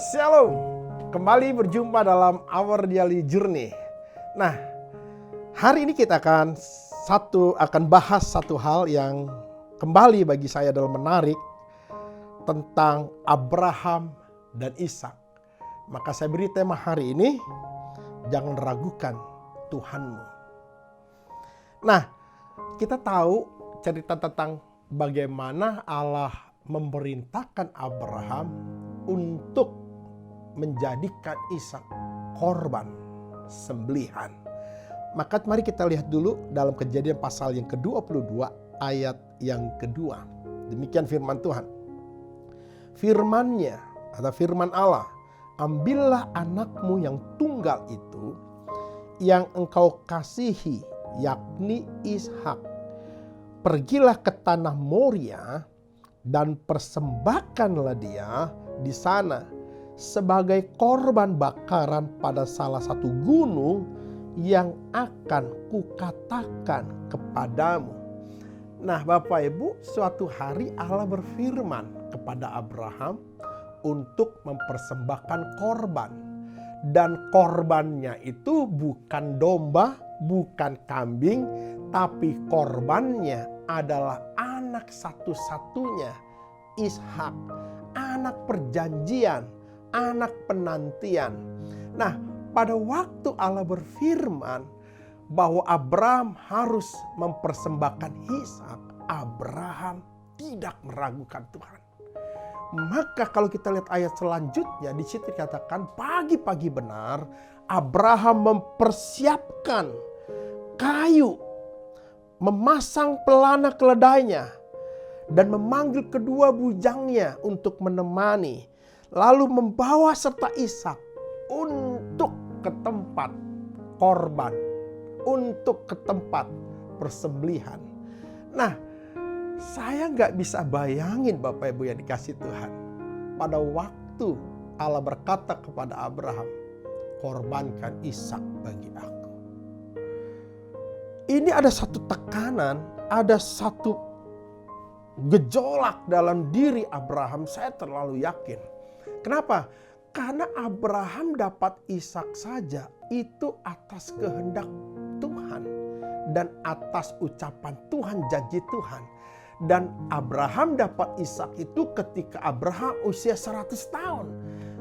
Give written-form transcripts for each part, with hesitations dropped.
Shalom, kembali berjumpa dalam Our Daily Journey. Nah, hari ini kita akan bahas satu hal yang kembali bagi saya adalah menarik tentang Abraham dan Ishak. Maka saya beri tema hari ini, jangan ragukan Tuhanmu. Nah, kita tahu cerita tentang bagaimana Allah memerintahkan Abraham untuk menjadikan Ishak korban sembelihan. Maka mari kita lihat dulu dalam Kejadian pasal yang ke-22 ayat yang kedua. Demikian firman Tuhan. Firman-Nya atau firman Allah, ambillah anakmu yang tunggal itu yang engkau kasihi, yakni Ishak. Pergilah ke tanah Moria dan persembahkanlah dia di sana sebagai korban bakaran pada salah satu gunung yang akan kukatakan kepadamu. Nah, Bapak Ibu, suatu hari Allah berfirman kepada Abraham untuk mempersembahkan korban. Dan korbannya itu bukan domba, bukan kambing, tapi korbannya adalah anak satu-satunya, Ishak, anak perjanjian, anak penantian. Nah, pada waktu Allah berfirman bahwa Abraham harus mempersembahkan Ishak, Abraham tidak meragukan Tuhan. Maka kalau kita lihat ayat selanjutnya, di situ dikatakan pagi-pagi benar Abraham mempersiapkan kayu, memasang pelana keledainya, dan memanggil kedua bujangnya untuk menemani. Lalu membawa serta Ishak untuk ke tempat korban, untuk ke tempat persembelihan. Nah, saya nggak bisa bayangin Bapak Ibu yang dikasih Tuhan. Pada waktu Allah berkata kepada Abraham, korbankan Ishak bagi aku. Ini ada satu tekanan, ada satu gejolak dalam diri Abraham, saya terlalu yakin. Kenapa? Karena Abraham dapat Ishak saja itu atas kehendak Tuhan dan atas ucapan Tuhan, janji Tuhan. Dan Abraham dapat Ishak itu ketika Abraham usia 100 tahun.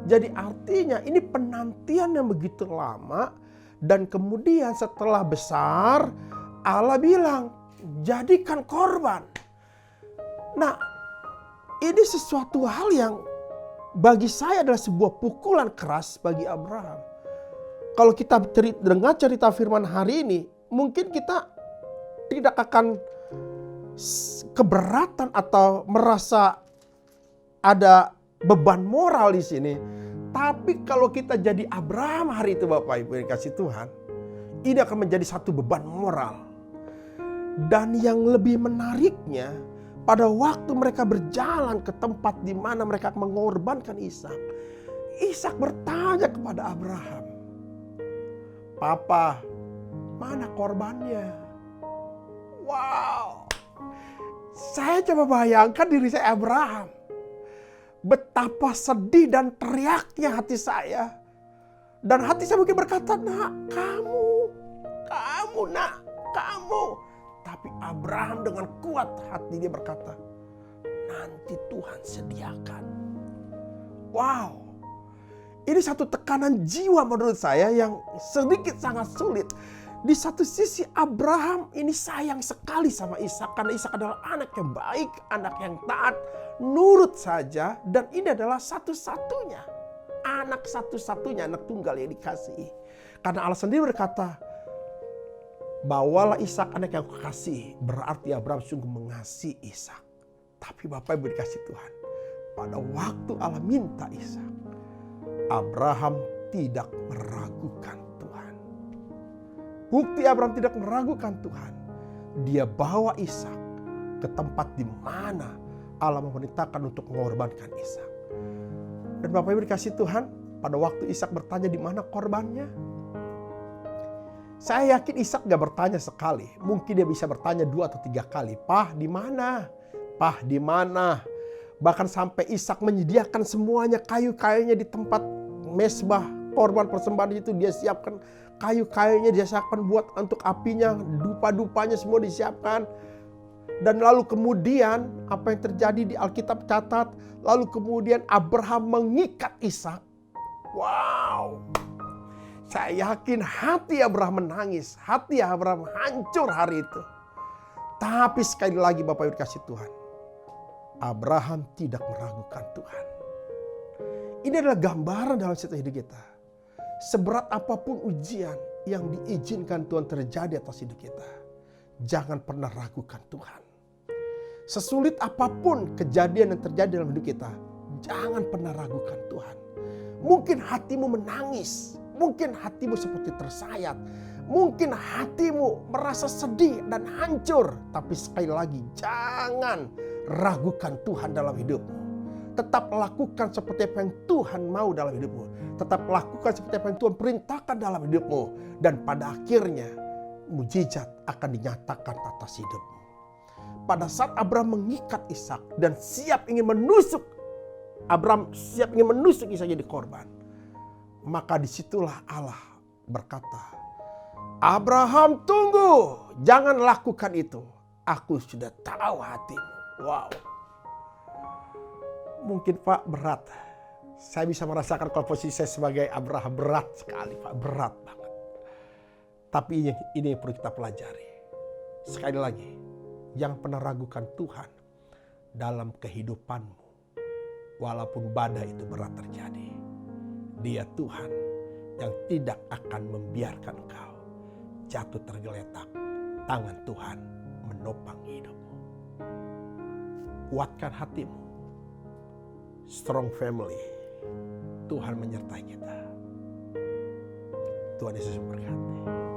Jadi artinya ini penantian yang begitu lama, dan kemudian setelah besar Allah bilang jadikan korban. Nah, ini sesuatu hal yang bagi saya adalah sebuah pukulan keras bagi Abraham. Kalau kita dengar cerita firman hari ini, mungkin kita tidak akan keberatan atau merasa ada beban moral di sini. Tapi kalau kita jadi Abraham hari itu Bapak Ibu yang dikasih Tuhan, ini akan menjadi satu beban moral. Dan yang lebih menariknya, pada waktu mereka berjalan ke tempat di mana mereka mengorbankan Ishak, Ishak bertanya kepada Abraham, "Papa, mana korbannya?" Wow, saya coba bayangkan diri saya Abraham. Betapa sedih dan teriaknya hati saya. Dan hati saya mungkin berkata, "Nak, kamu nak, kamu." Tapi Abraham dengan kuat hati dia berkata, "Nanti Tuhan sediakan." Wow, ini satu tekanan jiwa menurut saya yang sedikit sangat sulit. Di satu sisi Abraham ini sayang sekali sama Ishak karena Ishak adalah anak yang baik, anak yang taat, nurut saja, dan ini adalah satu-satunya anak anak tunggal yang dikasihi. Karena Allah sendiri berkata, "Bawalah Ishak anak yang kukasihi." Berarti Abraham sungguh mengasihi Ishak. Tapi Bapak Ibu dikasih Tuhan, pada waktu Allah minta Ishak, Abraham tidak meragukan Tuhan. Bukti Abraham tidak meragukan Tuhan. Dia bawa Ishak ke tempat di mana Allah memerintahkan untuk mengorbankan Ishak. Dan Bapak Ibu dikasih Tuhan, pada waktu Ishak bertanya di mana korbannya, saya yakin Ishak gak bertanya sekali. Mungkin dia bisa bertanya 2 atau 3 kali. "Pah, di mana? Pah, di mana?" Bahkan sampai Ishak menyediakan semuanya, kayu-kayunya di tempat mesbah korban persembahan itu dia siapkan. Kayu-kayunya dia siapkan buat untuk apinya, dupa-dupanya semua disiapkan. Dan lalu kemudian apa yang terjadi di Alkitab catat, lalu kemudian Abraham mengikat Ishak. Wow. Saya yakin hati Abraham menangis, hati Abraham hancur hari itu. Tapi sekali lagi Bapak Ibu dikasih Tuhan, Abraham tidak meragukan Tuhan. Ini adalah gambaran dalam situasi hidup kita. Seberat apapun ujian yang diizinkan Tuhan terjadi atas hidup kita, jangan pernah ragukan Tuhan. Sesulit apapun kejadian yang terjadi dalam hidup kita, jangan pernah ragukan Tuhan. Mungkin hatimu menangis, mungkin hatimu seperti tersayat, mungkin hatimu merasa sedih dan hancur. Tapi sekali lagi, jangan ragukan Tuhan dalam hidupmu. Tetap lakukan seperti apa yang Tuhan mau dalam hidupmu. Tetap lakukan seperti apa yang Tuhan perintahkan dalam hidupmu. Dan pada akhirnya, mujizat akan dinyatakan atas hidupmu. Pada saat Abraham mengikat Ishak dan siap ingin menusuk, Abraham siap ingin menusuk Ishak jadi korban. Maka disitulah Allah berkata, Abraham tunggu, jangan lakukan itu. Aku sudah tahu hatimu. Wow. Mungkin Pak berat. Saya bisa merasakan kalau posisi saya sebagai Abraham berat sekali Pak. Berat banget. Tapi ini yang perlu kita pelajari. Sekali lagi. Jangan pernah ragukan Tuhan dalam kehidupanmu. Walaupun badai itu berat terjadi. Dia Tuhan yang tidak akan membiarkan engkau jatuh tergeletak. Tangan Tuhan menopang hidupmu. Kuatkan hatimu. Strong family. Tuhan menyertai kita. Tuhan Yesus memberkati.